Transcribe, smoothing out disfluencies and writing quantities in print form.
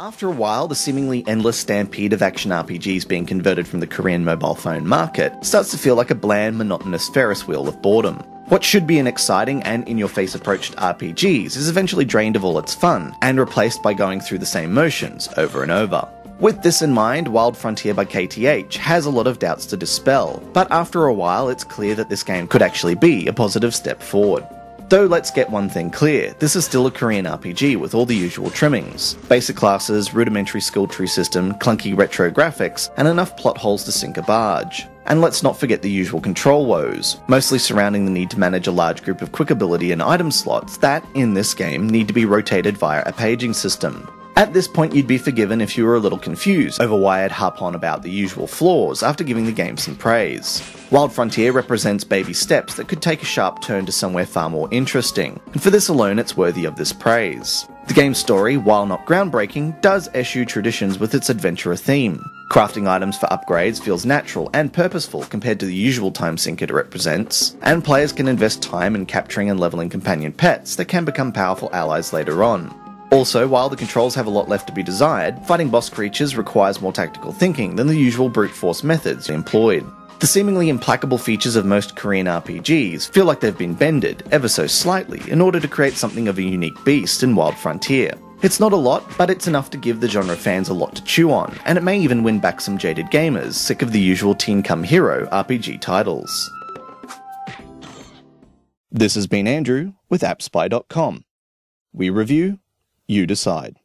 After a while, the seemingly endless stampede of action RPGs being converted from the Korean mobile phone market starts to feel like a bland, monotonous Ferris wheel of boredom. What should be an exciting and in-your-face approach to RPGs is eventually drained of all its fun, and replaced by going through the same motions over and over. With this in mind, Wild Frontier by KTH has a lot of doubts to dispel, but after a while it's clear that this game could actually be a positive step forward. Though let's get one thing clear, this is still a Korean RPG with all the usual trimmings. Basic classes, rudimentary skill tree system, clunky retro graphics, and enough plot holes to sink a barge. And let's not forget the usual control woes, mostly surrounding the need to manage a large group of quick ability and item slots that, in this game, need to be rotated via a paging system. At this point you'd be forgiven if you were a little confused over why I'd harp on about the usual flaws after giving the game some praise. Wild Frontier represents baby steps that could take a sharp turn to somewhere far more interesting, and for this alone it's worthy of this praise. The game's story, while not groundbreaking, does eschew traditions with its adventurer theme. Crafting items for upgrades feels natural and purposeful compared to the usual time sink it represents, and players can invest time in capturing and leveling companion pets that can become powerful allies later on. Also, while the controls have a lot left to be desired, fighting boss creatures requires more tactical thinking than the usual brute force methods employed. The seemingly implacable features of most Korean RPGs feel like they've been bended, ever so slightly, in order to create something of a unique beast in Wild Frontier. It's not a lot, but it's enough to give the genre fans a lot to chew on, and it may even win back some jaded gamers sick of the usual teen-come-hero RPG titles. This has been Andrew with AppSpy.com. We review, you decide.